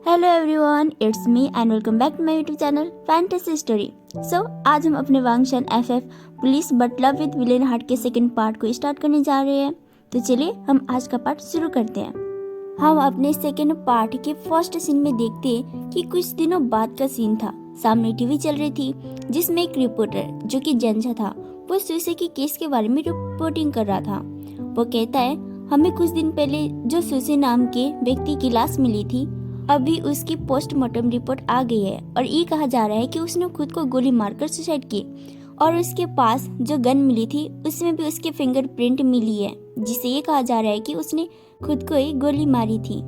Hello everyone, it's me and welcome back to my YouTube channel fantasy story. आज हम अपने Wangxian FF police but love with villain heart के second part को start करने जा रहे हैं। तो चलिए हम आज का पार्ट शुरू करते हैं। हम अपने सेकंड पार्ट के फर्स्ट सीन में देखते हैं कि कुछ दिनों बाद का सीन था। सामने टीवी चल रही थी जिसमें एक रिपोर्टर जो कि जंजा था वो सुसे के केस के बारे में रिपोर्टिंग कर रहा था। वो कहता है, हमें कुछ दिन पहले जो सुसे नाम के व्यक्ति की लाश मिली थी, अभी उसकी पोस्टमार्टम रिपोर्ट आ गई है और ये कहा जा रहा है कि उसने खुद को गोली मारकर सुसाइड की और उसके पास जो गन मिली थी उसमें भी उसके फिंगरप्रिंट मिली है, जिससे ये कहा जा रहा है कि उसने खुद को ही गोली मारी थी।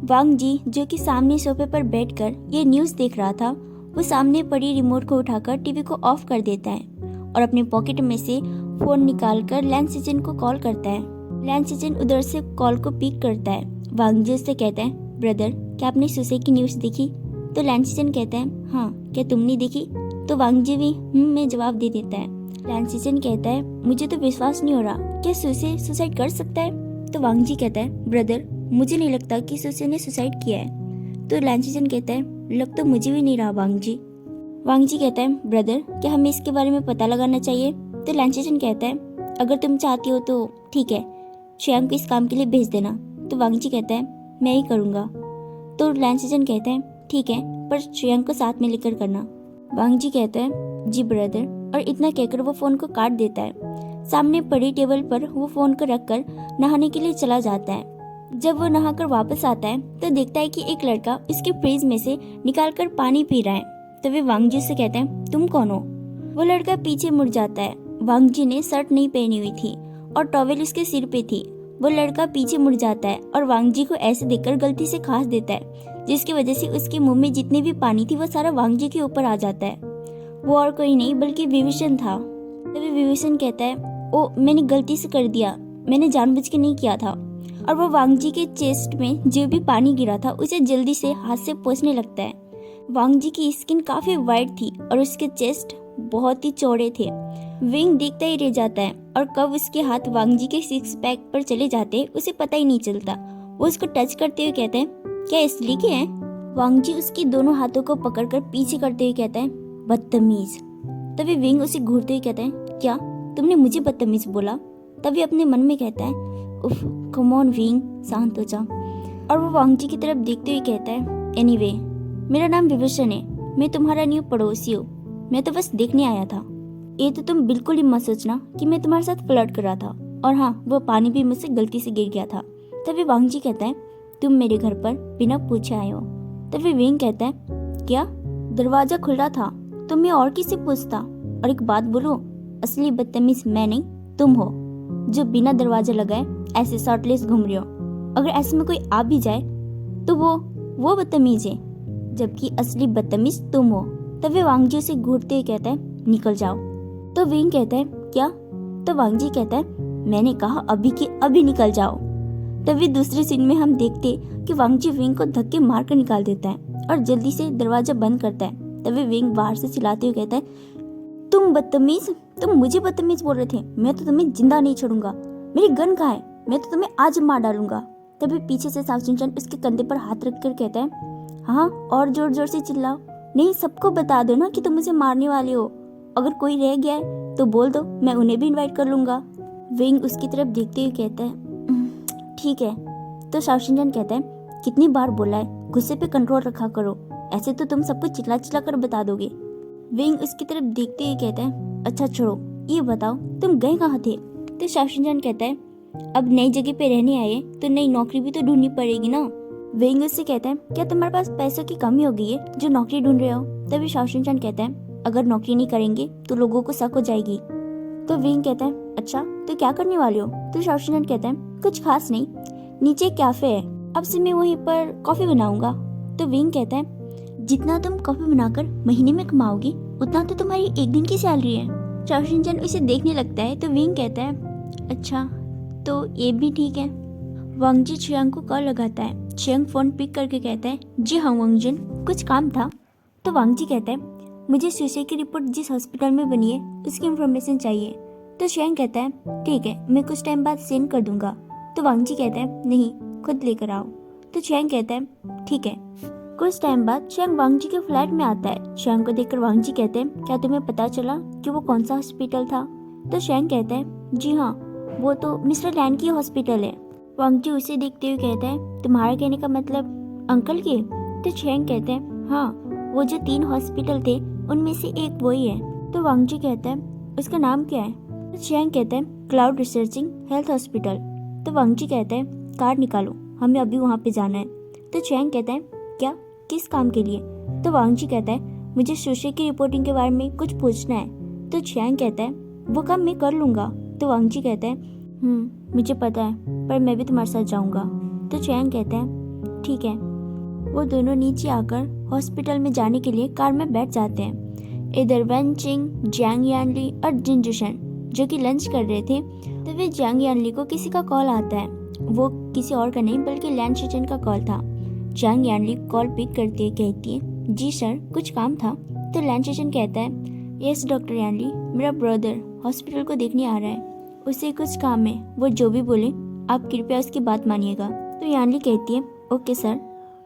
वांग जी जो कि सामने सोफे पर बैठकर ये न्यूज़ देख रहा था, वो सामने पड़ी रिमोट को उठाकर टीवी को ऑफ कर देता है और अपने पॉकेट में से फोन निकालकर लैन सिजन को कॉल करता है। लैन सिजन उधर से कॉल को पिक करता है। वांग जी उससे कहता है, ब्रदर क्या आपने सुसे की न्यूज़ देखी? तो लैंसिजन कहता है, हाँ, क्या तुमने देखी? तो वांग जी भी में जवाब दे देता है। लैंसिजन कहता है, मुझे तो विश्वास नहीं हो रहा, क्या सुसे सुसाइड कर सकता है? तो वांग जी कहता है, ब्रदर मुझे नहीं लगता कि सुसे ने सुसाइड किया है। तो लैंसिजन कहता है, लग तो मुझे भी नहीं रहा वांग जी। वांग जी कहता है, ब्रदर क्या हमें इसके बारे में पता लगाना चाहिए? तो लैंसिजन कहता है, अगर तुम चाहती हो तो ठीक है, श्याम को इस काम के लिए भेज देना। तो वांग जी कहता है, मैं ही करूँगा। तो लैंसिजन कहते हैं, ठीक है, पर श्रेयांक को साथ में लेकर करना। वांग जी कहते हैं, जी ब्रदर, और इतना कहकर वो फोन को काट देता है। सामने पड़ी टेबल पर वो फोन को रखकर नहाने के लिए चला जाता है। जब वो नहाकर वापस आता है तो देखता है कि एक लड़का उसके फ्रिज में से निकालकर पानी पी रहा है। तो वे वांग जी से कहते हैं, तुम कौन हो? वो लड़का पीछे मुड़ जाता है। वांग जी ने शर्ट नहीं पहनी हुई थी और टॉवेल उसके सिर पे थी। वो लड़का पीछे मुड़ जाता है और वांग जी को ऐसे देखकर गलती से खांस देता है, जिसकी वजह से उसके मुंह में जितनी भी पानी थी वो सारा वांग जी के ऊपर आ जाता है। वो और कोई नहीं बल्कि विभीषण था। तभी विभीषण कहता है, ओ मैंने गलती से कर दिया, मैंने जानबूझ के नहीं किया था। और वो वांग जी के चेस्ट में जो भी पानी गिरा था उसे जल्दी से हाथ से पोंछने लगता है। वांग जी की स्किन काफी वाइट थी और उसके चेस्ट बहुत ही चौड़े थे। विंग देखता ही रह जाता है और कब उसके हाथ वांग जी के सिक्स पैक पर चले जाते हैं उसे पता ही नहीं चलता। वो उसको टच करते हुए कहते हैं, क्या इसलिए के हैं? वांग जी उसकी दोनों हाथों को पकड़कर पीछे करते हुए कहता है, बदतमीज। तभी विंग उसे घूरते हुए कहता है, क्या तुमने मुझे बदतमीज बोला? तभी अपने मन में कहता है, उफ कम ऑन विंग, शांत हो जा। और वो वांग जी की तरफ देखते हुए कहता है, एनीवे, मेरा नाम विभीषण है, मैं तुम्हारा न्यू पड़ोसी हूँ, मैं तो बस देखने आया था। ये तो तुम बिल्कुल ही मत सोचना कि मैं तुम्हारे साथ फ्लर्ट कर रहा था। और हाँ, वो पानी भी मुझसे गलती से गिर गया था। तभी वांग जी कहता है, तुम मेरे घर पर बिना पूछे आए हो। तभी विंग कहता है, क्या दरवाजा खुला था तो मैं और किसी पूछता? और एक बात बोलो, असली बदतमीज मैं नहीं तुम हो, जो बिना दरवाजा लगाए ऐसे शर्टलेस घूम रहे हो। अगर ऐसे में कोई आ भी जाए तो वो बदतमीज है, जबकि असली बदतमीज तुम हो। तभी वांग जी उसे घूरते हुए कहता है, निकल जाओ। तो विंग कहता है, क्या? तो वांग जी कहता है, मैंने कहा अभी कि अभी निकल जाओ। तभी दूसरे सीन में हम देखते कि वांग जी विंग को धक्के मारकर निकाल देता है और जल्दी से दरवाजा बंद करता है। तभी विंग बाहर से चिल्लाते हुए कहता है, तुम बदतमीज, तुम मुझे बदतमीज बोल रहे थे, मैं तो तुम्हें जिंदा नहीं छोड़ूंगा, मेरी गन कहाँ है, मैं तो तुम्हें आज मार डालूंगा। तभी पीछे से सावचिन उसके कंधे पर हाथ रखकर कहता है, हाँ और जोर जोर से चिल्लाओ, नहीं सबको बता दो ना कि तुम मुझे मारने वाले हो, अगर कोई रह गया है तो बोल दो, मैं उन्हें भी इनवाइट कर लूंगा। विंग उसकी तरफ देखते हुए कहता है, ठीक है। तो शाओशिनजन कहता है, कितनी बार बोला है गुस्से पे कंट्रोल रखा करो, ऐसे तो तुम सबको चिल्ला चिल्ला कर बता दोगे। विंग उसकी तरफ देखते हुए कहता है, अच्छा छोड़ो, ये बताओ तुम गए कहाँ थे? तो शाओशिनजन कहता है, अब नई जगह पे रहने आए तो नई नौकरी भी तो ढूंढनी पड़ेगी ना। विंग उससे कहता है, क्या तुम्हारे पास पैसों की कमी हो गई है जो नौकरी ढूंढ रहे हो? तभी शाओशिनजन कहता है, अगर नौकरी नहीं करेंगे तो लोगों को शक हो जाएगी। तो विंग कहता है, अच्छा तो क्या करने वाले हो? तो शाओशिनजन कहता है, कुछ खास नहीं, नीचे एक कैफे है, अब से मैं वहीं पर कॉफी बनाऊंगा। तो विंग कहता है, जितना तुम कॉफी बनाकर महीने में कमाओगी उतना तो तुम्हारी एक दिन की सैलरी है। शाओशिनजन उसे देखने लगता है। तो विंग कहता है, अच्छा तो ये भी ठीक है। वांग जी चियांग को कॉल लगाता है। चियांग फोन पिक करके कहता है, जी हाँ वांगजन, कुछ काम था? तो वांग जी कहता है, मुझे सुसे की रिपोर्ट जिस हॉस्पिटल में बनी है उसकी इन्फॉर्मेशन चाहिए। तो चियांग कहता है, ठीक है, मैं कुछ टाइम बाद सेंड कर दूंगा। तो वांग जी कहता है, नहीं खुद लेकर आओ। तो चियांग कहता है, ठीक है। कुछ टाइम बाद चैंग वांग जी के फ्लैट में आता है। चैंग को देखकर वांग जी कहते हैं, क्या तुम्हें पता चला कि वो कौन सा हॉस्पिटल था? तो चैंग कहता है, जी हाँ, वो तो मिस्टर लैन की हॉस्पिटल है। वांग जी उसे देखते हुए कहता है, तुम्हारा कहने का मतलब अंकल की? तो चैंग कहते हैं, हाँ, वो जो 3 हॉस्पिटल थे उनमें से एक वही है। तो वांग जी कहता है, उसका नाम क्या है? तो चैंग कहता है, क्लाउड रिसर्चिंग हेल्थ हॉस्पिटल। तो वांग जी कहता है, कार निकालो, हमें अभी वहाँ पे जाना है। तो चैंग कहता है, क्या, किस काम के लिए? तो वांग जी कहता है, मुझे सुशी की रिपोर्टिंग के बारे में कुछ पूछना है। तो चैंग कहता है, वो काम मैं कर लूँगा। तो वांग जी कहता है, मुझे पता है, पर मैं भी तुम्हारे साथ जाऊँगा। तो चैंग कहता है, ठीक है। वो दोनों नीचे आकर हॉस्पिटल में जाने के लिए कार में बैठ जाते हैं। इधर वेन चिंग, जियांग यानली और जिन जुशन जो कि लंच कर रहे थे, तो वे जियांग यानली को किसी का कॉल आता है। वो किसी और का नहीं बल्कि लैन शिचन का कॉल था। जियांग यानली कॉल पिक करते हुए कहती है, जी सर, कुछ काम था? तो लैन शिचन कहता है, यस डॉक्टर यानली, मेरा ब्रदर हॉस्पिटल को देखने आ रहा है, उसे कुछ काम है, वो जो भी बोले आप कृपया उसकी बात मानिएगा। तो यानली कहती है, ओके सर,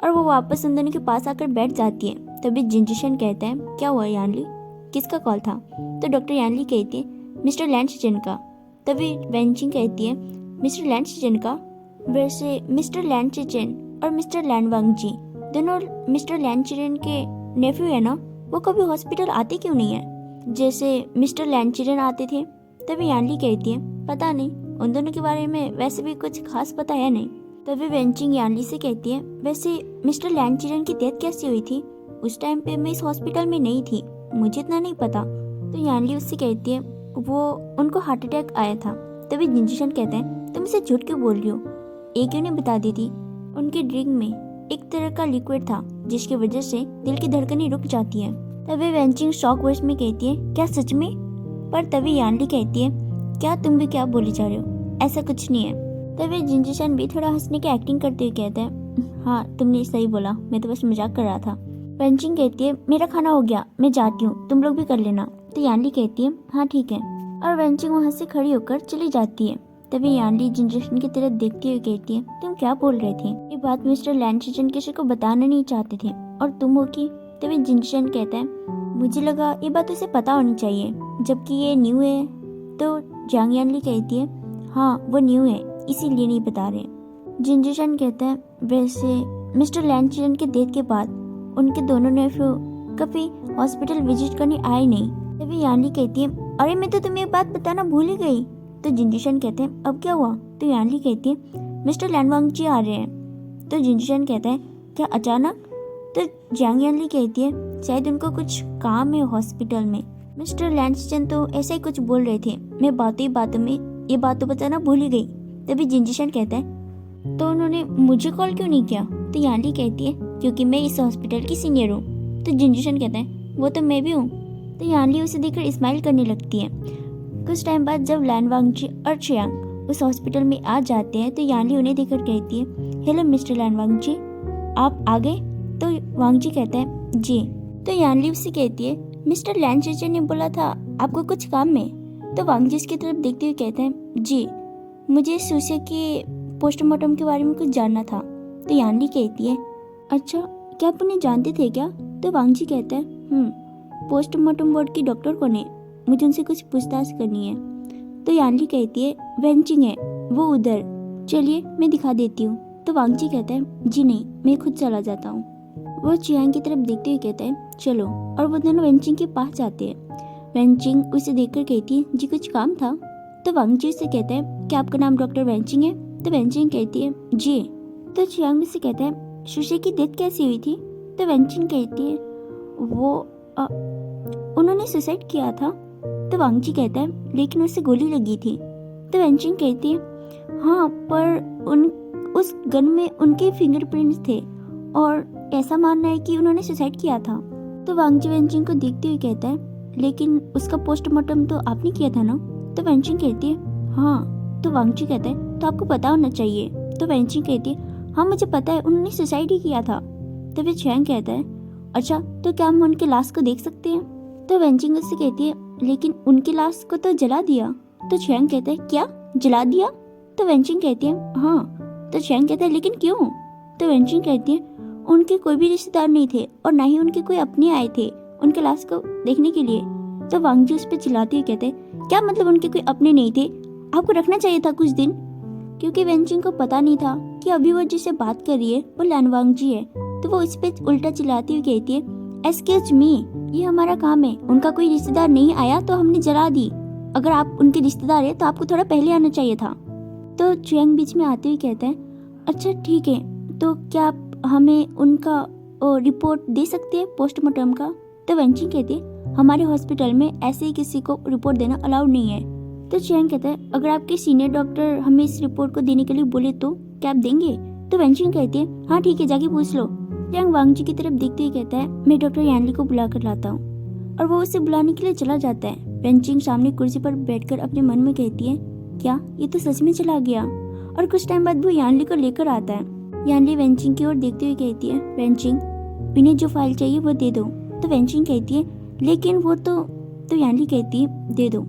और वो वापस उन दोनों के पास आकर बैठ जाती है। तभी जिनजिशन कहता है, क्या हुआ यानली, किसका कॉल था? तो डॉक्टर यानली कहती है, मिस्टर लैन शिचन का। तभी वेंचिंग कहती है, मिस्टर लैन शिचन का? वैसे मिस्टर लैन शिचन और मिस्टर लैन वांग जी दोनों मिस्टर लैन चिरेन के नेफ्यू है ना, वो कभी हॉस्पिटल आते क्यों नहीं है जैसे मिस्टर लैन चिरेन आते थे? तभी यानली कहती है, पता नहीं, उन दोनों के बारे में वैसे भी कुछ खास पता है नहीं। तभी वेंचिंग यानली से कहती है, वैसे मिस्टर लैन चिरेन की डेथ कैसे हुई थी? उस टाइम पे मैं इस हॉस्पिटल में नहीं थी, मुझे इतना नहीं पता। तो यानली उससे कहती है, वो उनको हार्ट अटैक आया था। तभी जिनजिशन कहते हैं, तुम इसे झूठ क्यों बोल रही हो, एक क्यों नहीं बता दी थी? उनके ड्रिंक में एक तरह का लिक्विड था जिसकी वजह से दिल की धड़कनें रुक जाती है। तभी वेंचिंग शॉक वॉइस में कहती है, क्या सच में? पर तभी यानली कहती है, क्या तुम भी क्या बोली जा रहे हो, ऐसा कुछ नहीं है। तभी जिनजिशन भी थोड़ा हंसने की एक्टिंग करते हुए कहता है, हाँ तुमने सही बोला, मैं तो बस मजाक कर रहा था। वेंचिंग कहती है, मेरा खाना हो गया, मैं जाती हूँ, तुम लोग भी कर लेना। तो यानली कहती है, हाँ ठीक है, और वेंचिंग वहाँ से खड़ी होकर चली जाती है। तभी यानली जिनजिशन की तरफ देखते हुए कहती है, तुम क्या बोल रहे थे? ये बात मिस्टर लैन शिचन किसी को बताना नहीं चाहते थे और तुम हो की? तभी जिनजिशन कहता है, मुझे लगा ये बात उसे पता होनी चाहिए, जबकि ये न्यू है। तो जियांग यानली कहती है, हाँ वो न्यू है, इसीलिए नहीं बता रहे। जिनजिशन कहता है, वैसे मिस्टर लैन शिचन के डेथ के बाद उनके दोनों नेफ्यू कभी हॉस्पिटल विजिट करने आए नहीं। तभी यानली कहती है, अरे मैं तो तुम्हें एक बात बताना भूल ही गई। तो जिनजिशन कहते हैं, अब क्या हुआ? तो यानली कहती है, मिस्टर लैन वांग जी आ रहे हैं। तो जिनजिशन कहता है, क्या अचानक? तो जियांग यानली कहती है, शायद उनको कुछ काम है हॉस्पिटल में। मिस्टर लैन शिचन तो ऐसा ही कुछ बोल रहे थे, मैं बातों ही बातों में ये बात तो बताना भूल ही गई। तभी जिनजिशन कहता है, तो उन्होंने मुझे कॉल क्यों नहीं किया? तो यानली कहती है, क्योंकि मैं इस हॉस्पिटल की सीनियर हूँ। तो जिनजिशन कहता है, वो तो मैं भी हूँ। तो यानली उसे देखकर स्माइल करने लगती है। कुछ टाइम बाद जब लैन वांग जी और चियांग उस हॉस्पिटल में आ जाते हैं तो यानली उन्हें देखकर कहती है, हेलो मिस्टर लैन वांग जी, आप आ गए? तो वांग जी कहता है, जी। तो यानली उससे कहती है, मिस्टर लैन शिचन ने बोला था आपको कुछ काम में। तो वांग जी उसकी तरफ देखते हुए कहते हैं, जी, मुझे सुशी के पोस्टमार्टम के बारे में कुछ जानना था। तो यानली कहती है, अच्छा, क्या आप उन्हें जानते थे क्या? तो वांग जी कहता है, पोस्टमार्टम वार्ड की डॉक्टर कौन है, मुझे उनसे कुछ पूछताछ करनी है। तो यानली कहती है, वेंचिंग है, वो उधर, चलिए मैं दिखा देती हूँ। तो वांग जी कहता है, जी नहीं, मैं खुद चला जाता हूँ। वो चियांग की तरफ देखते हुए कहता है, चलो, और वो दोनों वेंचिंग के पास जाते हैं। वेंचिंग उसे देखकर कहती है, जी कुछ काम था? तो वांग जी उससे कहता है, क्या आपका नाम डॉक्टर वेंचिंग है? तो वेंचिंग कहती है, जी। तो चियांग उससे कहता है, सुशी की डेथ कैसी हुई थी? तो वेंचिंग कहती है, वो उन्होंने सुसाइड किया था। तो वांग जी कहता है, लेकिन उससे गोली लगी थी। तो वेंचिंग कहती है, हाँ, पर उस गन में उनके फिंगरप्रिंट्स थे और ऐसा मानना है कि उन्होंने सुसाइड किया था। तो वांग जी वेंचिंग को देखते हुए कहता है, लेकिन उसका पोस्टमार्टम तो आपने किया था ना? तो वेंचिंग कहती है, हाँ। तो वांग जी कहता है, तो आपको पता होना चाहिए। तो वेंचिंग कहती है, हाँ मुझे पता है, उन्होंने सुसाइड ही किया था। तो फिर चियांग कहता है, अच्छा, तो क्या हम उनके लाश को देख सकते हैं? तो वेंचिंग उससे कहती है, लेकिन उनकी लाश को तो जला दिया। तो चियांग कहता है, क्या जला दिया? तो वेंचिंग कहती है, हाँ। तो चियांग कहता है, लेकिन क्यों? तो वेंचिंग कहती है, उनके कोई भी रिश्तेदार नहीं थे और ना ही उनके कोई अपने आए थे उनके लाश को देखने के लिए। तो वांग जी उस पर चिल्लाते हुए कहते, क्या मतलब उनके कोई अपने नहीं थे? आपको रखना चाहिए था कुछ दिन। क्योंकि वेंचिंग को पता नहीं था कि अभी वो जिससे बात कर रही है वो लैनवांग जी है, तो वो उस पर उल्टा चिल्लाती हुई कहती है, एक्सक्यूज मी, ये हमारा काम है, उनका कोई रिश्तेदार नहीं आया तो हमने जला दी। अगर आप उनके रिश्तेदार है तो आपको थोड़ा पहले आना चाहिए था। तो चुयांग बीच में आते हुए कहता है, अच्छा ठीक है, तो क्या आप हमें उनका रिपोर्ट दे सकते हैं पोस्टमार्टम का? तो वेंचिंग कहती है, हमारे हॉस्पिटल में ऐसे ही किसी को रिपोर्ट देना अलाउड नहीं है। तो चुयांग कहता है, अगर आपके सीनियर डॉक्टर हमें इस रिपोर्ट को देने के लिए बोले तो क्या आप देंगे? तो वेंचिंग कहती है, हाँ ठीक है, जाके पूछ लो। चुयांग वांग जी की तरफ देखते हुए कहता है, मैं डॉक्टर यानली को बुला कर लाता हूँ। और वो उसे बुलाने के लिए चला जाता है। वेंचिंग सामने कुर्सी पर बैठकर अपने मन में कहती है, क्या ये तो सच में चला गया? और कुछ टाइम बाद वो यानली को लेकर आता है। यानली वेंचिंग की ओर देखते हुए कहती है, वेंचिंग, इन्हें जो फाइल चाहिए वो दे दो। तो वेंचिंग कहती है, लेकिन वो तो यानली कहती है, दे दो।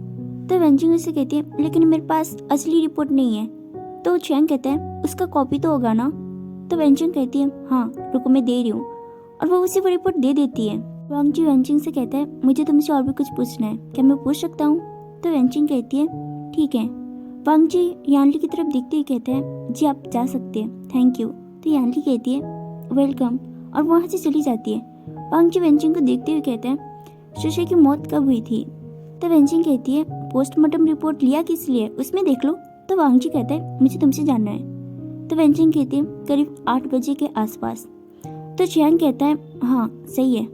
तो वेंचिंग उसे कहती है, लेकिन मेरे पास असली रिपोर्ट नहीं है। तो चुयांग कहता है, उसका कॉपी तो होगा ना? तो वेंचिंग कहती है, हाँ रुको मैं दे रही हूँ। और वो उसे वो रिपोर्ट दे देती है। वांग जी वेंचिंग से कहता है, मुझे तुमसे और भी कुछ पूछना है, क्या मैं पूछ सकता हूँ? तो वेंचिंग कहती है, ठीक है। वांग जी यानली की तरफ देखते ही कहते हैं, जी आप जा सकते हैं, थैंक यू। तो यानली कहती है, वेलकम, और वहाँ से चली जाती है। वांग जी वेंचिंग को देखते हुए कहते हैं, सुशे की मौत कब हुई थी? तो वेंचिंग कहती है, पोस्टमार्टम रिपोर्ट लिया किस लिए, उसमें देख लो। तो वांग जी कहता है, मुझे तुमसे जानना है। तो वेंचिंग कहती है, करीब 8 बजे के आसपास। तो चुयांग कहता है, हाँ सही है।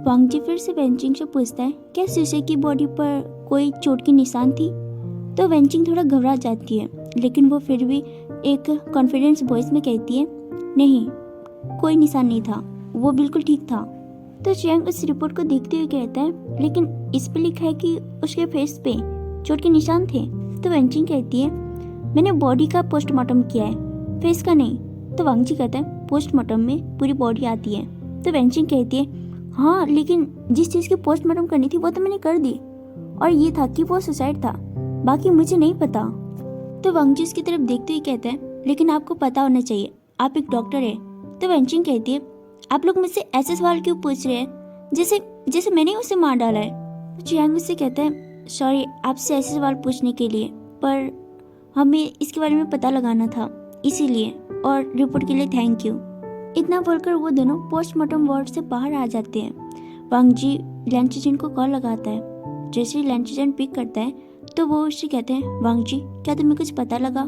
वांग जी फिर से वेंचिंग से पूछता है, क्या सुशे की बॉडी पर कोई चोट की निशान थी? तो वेंचिंग थोड़ा घबरा जाती है, लेकिन वो फिर भी एक कॉन्फिडेंस वॉइस में कहती है, नहीं कोई निशान नहीं था, वो बिल्कुल ठीक था। तो चुयांग उस रिपोर्ट को देखते हुए कहता है, लेकिन इस पे लिखा है कि उसके फेस पे चोट के निशान थे। तो वेंचिंग कहती है, मैंने बॉडी का पोस्टमार्टम किया है, फेस का नहीं। तो वांग जी कहता है, पोस्टमार्टम में पूरी बॉडी आती है। तो वेंचिंग कहती है, हाँ लेकिन जिस चीज़ की पोस्टमार्टम करनी थी वो तो मैंने कर दी, और ये था कि वो सुसाइड था, बाकी मुझे नहीं पता। तो वांग जी उसकी तरफ देखते हुए कहता है, लेकिन आपको पता होना चाहिए, आप एक डॉक्टर है। तो वेंचिंग कहती है, आप लोग मुझसे ऐसे सवाल क्यों पूछ रहे हैं जैसे मैंने उसे मार डाला है? तो चुयांग उससे कहता है, सॉरी आपसे ऐसे सवाल पूछने के लिए, पर हमें इसके बारे में पता लगाना था इसीलिए, और रिपोर्ट के लिए थैंक यू। इतना बोलकर वो दोनों पोस्टमार्टम वार्ड से बाहर आ जाते हैं। वांग जी लैंचजन को कॉल लगाता है। जैसे ही लैंचजन पिक करता है तो वो उससे कहते हैं, वांग जी क्या तुम्हें कुछ पता लगा?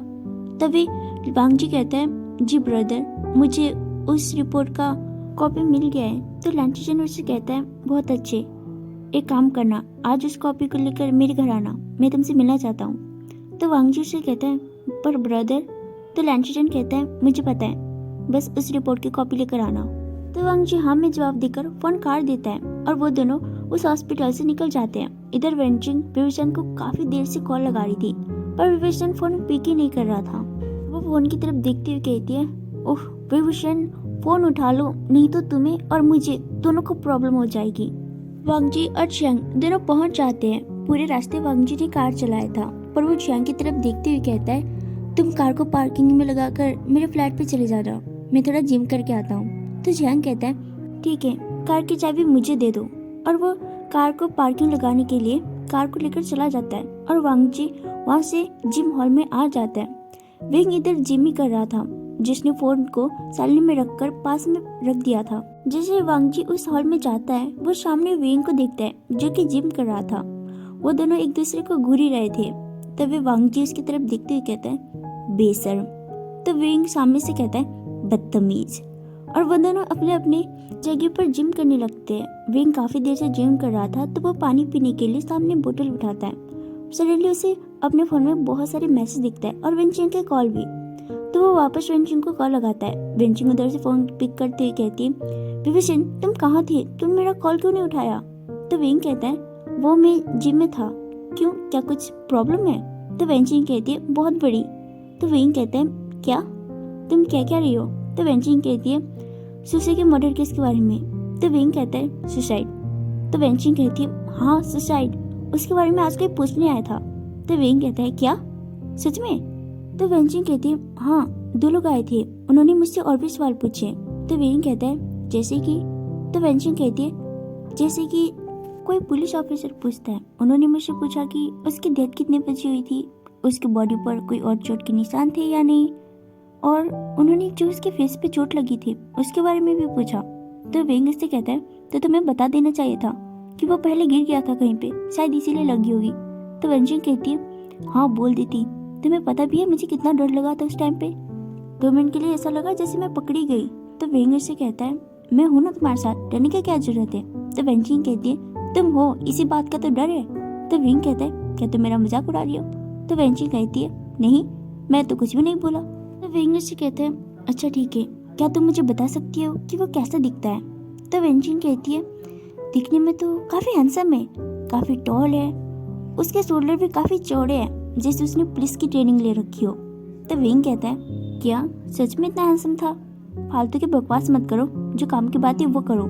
तभी वांग जी कहता है, जी ब्रदर, मुझे उस रिपोर्ट का कॉपी मिल गया है। तो लैंचजन उससे कहता है, बहुत अच्छे, एक काम करना, आज उस कॉपी को लेकर मेरे घर आना, मैं तुमसे मिलना चाहता हूँ। तो वांग जी उससे कहता है, पर ब्रदर। तो लैंचजन कहता है, मुझे पता है, बस उस रिपोर्ट की कॉपी लेकर आना। तो वांग जी हाँ में जवाब देकर फोन काट देता है और वो दोनों उस हॉस्पिटल से निकल जाते हैं। इधर वेंचिंग विवेचन को काफी देर से कॉल लगा रही थी, पर विवेचन फोन पिक ही नहीं कर रहा था। वो फोन की तरफ देखते हुए कहती है, ओह विवेचन, फोन उठा लो, नहीं तो तुम्हें और मुझे दोनों को प्रॉब्लम हो जाएगी। वांग जी और चुयांग दोनों पहुंच जाते हैं। पूरे रास्ते वांग जी ने कार चलाया था, पर वो चुयांग की तरफ देखते हुए कहता है, तुम कार को पार्किंग में लगाकर मेरे फ्लैट पे चले जाना, मैं थोड़ा जिम करके आता हूँ। तो चुयांग कहता है, ठीक है, कार की चाबी मुझे दे दो। और वो कार को पार्किंग लगाने के लिए कार को लेकर चला जाता है और वांग जी वहाँ से जिम हॉल में आ जाता है। विंग इधर जिम ही कर रहा था, जिसने फोन को साइलेंट में रखकर पास में रख दिया था। जैसे वांग जी उस हॉल में जाता है, वो सामने विंग को देखता है जो कि जिम कर रहा था। वो दोनों एक दूसरे को घूर ही रहे थे। तभी वांग जी उसकी तरफ देखते हुए कहता है, बेशर्म। तो विंग सामने से कहता है, बदतमीज। और वो दोनों अपने अपने जगह पर जिम करने लगते हैं। विंग काफी देर से जिम कर रहा था, तो वो पानी पीने के लिए सामने बोतल उठाता है। सडनली उसे अपने फोन में बहुत सारे मैसेज दिखता है और वेंचिंग के कॉल भी। तो वो वापस वेंचिंग को कॉल लगाता है। वेंचिंग उधर से फोन पिक करते हुए कहती है, विवेचन तुम कहाँ थे, तुम मेरा कॉल क्यों नहीं उठाया? तो विंग कहता है, वो मैं जिम में था। क्यों, क्या कुछ प्रॉब्लम है? तो वेंचिंग कहती है, बहुत बड़ी। तो विंग कहते हैं, क्या तुम क्या कह रही हो? तो वेंचिंग कहती है, सुसे के मर्डर केस के बारे में। तो विंग कहता है, सुसाइड। तो वेंचिंग कहती है, हाँ सुसाइड, उसके बारे में आज कोई पूछने आया था। तो विंग कहता है, क्या सच में? तो वेंचिंग कहती है, हाँ 2 लोग आए थे, उन्होंने मुझसे और भी सवाल पूछे। तो वेन कहता है जैसे कि, तो वेंचिंग कहती है जैसे कि कोई पुलिस ऑफिसर पूछता है। उन्होंने मुझसे पूछा कि उसकी डेथ कितने बजे हुई थी, उसके बॉडी पर कोई और चोट के निशान थे या नहीं, और उन्होंने जो उसके फेस पे चोट लगी थी उसके बारे में भी पूछा। तो वेंग उससे कहता है तो तुम्हें बता देना चाहिए था कि वो पहले गिर गया था कहीं पे, शायद इसीलिए लगी होगी। तो वेंचिंग कहती है हाँ बोल देती, तुम्हें पता भी है मुझे कितना डर लगा था उस टाइम पे, 2 मिनट के लिए ऐसा लगा जैसे मैं पकड़ी गई। तो वेंग उससे कहता है मैं हूं ना तुम्हारे साथ, डरने की क्या जरूरत है। तो वेंचिंग कहती है तुम हो, इसी बात का तो डर है। तो वेंग कहता है क्या तुम मेरा मजाक उड़ा रही हो। तो वेंचिंग कहती है नहीं, मैं तो कुछ भी नहीं बोला। तो वेंग उससे कहता है अच्छा ठीक है, क्या तुम मुझे बता सकती हो कि वो कैसा दिखता है। तो वेंचिंग कहती है दिखने में तो काफी हैंडसम है, काफी टॉल है, उसके शोल्डर भी काफी चौड़े हैं जैसे उसने पुलिस की ट्रेनिंग ले रखी हो। तो वेंग कहता है क्या सच में इतना हैंडसम था, फालतू की बकवास मत करो, जो काम की बात है वो करो।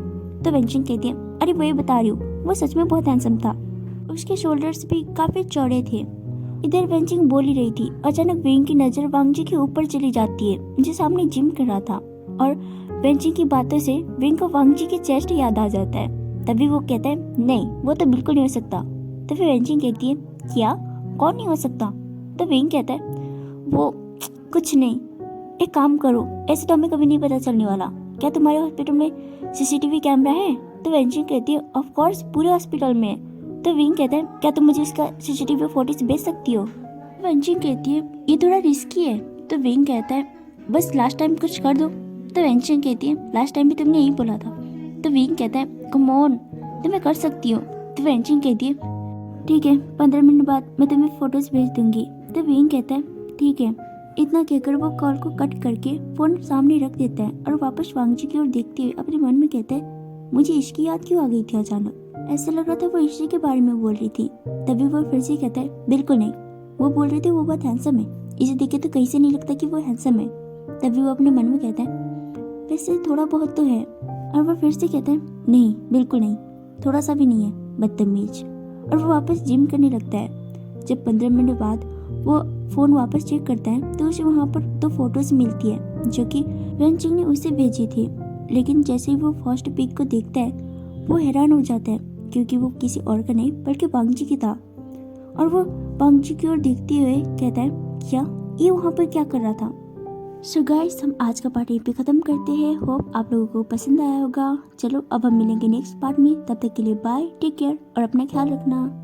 तो वेंचिंग कहती है अरे वही बता रही हूँ, वो सच में बहुत हैंडसम था, उसके शोल्डर्स भी काफी चौड़े थे। इधर वेंचिंग बोल ही रही थी, अचानक वेंग की नजर वांगजी के ऊपर चली जाती है जो सामने जिम कर रहा था, और वेंचिंग की बातों से वेंग को वांगजी की चेस्ट याद आ जाता है। तभी वो कहता है नहीं वो तो बिल्कुल नहीं हो सकता। तो फिर वेंचिंग कहती है क्या, कौन नहीं हो सकता। तो वेंग कहता है वो कुछ नहीं, एक काम करो, ऐसे तो हमें कभी नहीं पता चलने वाला, क्या तुम्हारे हॉस्पिटल में सीसीटीवी कैमरा है। तो वेंचिंग कहती है ऑफ कोर्स पूरे हॉस्पिटल में। तो विंग कहता है क्या तुम मुझे इसका सीसीटीवी फुटेज भेज सकती हो। वेंचिंग कहती है ये थोड़ा रिस्की है। तो विंग कहता है बस लास्ट टाइम कुछ कर दो। तो वेंचिंग कहती है लास्ट टाइम भी तुमने यही बोला था। तो विंग कहता है कम ऑन, तुम्हें कर सकती हो। तो वेंचिंग कहती है ठीक है 15 मिनट बाद मैं तुम्हें फोटोज भेज दूंगी। तो विंग कहता है ठीक है। इतना कहकर वो कॉल को कट करके फोन सामने रख देता है और वापस वांगजी की ओर देखते हुए अपने मन में कहता है मुझे इसकी याद क्यों आ गई थी अचानक, ऐसा लग रहा था वो इसी के बारे में बोल रही थी। तभी वो फिर से कहता है बिल्कुल नहीं, वो बोल रही थी वो बहुत हैंडसम है, इसे देखे तो कहीं से नहीं लगता कि वो हैंडसम है। तभी वो अपने मन में कहता है वैसे थोड़ा बहुत तो है, और वो फिर से कहता है नहीं बिल्कुल नहीं, थोड़ा सा भी नहीं है, बदतमीज। और वो वापस जिम करने लगता है। जब 15 मिनट बाद वो फोन वापस चेक करता है तो उसे वहाँ पर 2 फोटोज मिलती है जो कि वेंचिंग ने उसे भेजी थी। लेकिन जैसे ही वो फर्स्ट पिक को देखता है वो हैरान हो जाता है क्योंकि वो किसी और का नहीं बल्कि वांगजी की था। और वो वांगजी की ओर देखते हुए कहता है क्या ये वहाँ पर क्या कर रहा था। सो गाइस हम आज का पार्ट यहीं पे खत्म करते हैं। होप आप लोगों को पसंद आया होगा। चलो अब हम मिलेंगे नेक्स्ट पार्ट में, तब तक के लिए बाय, टेक केयर और अपना ख्याल रखना।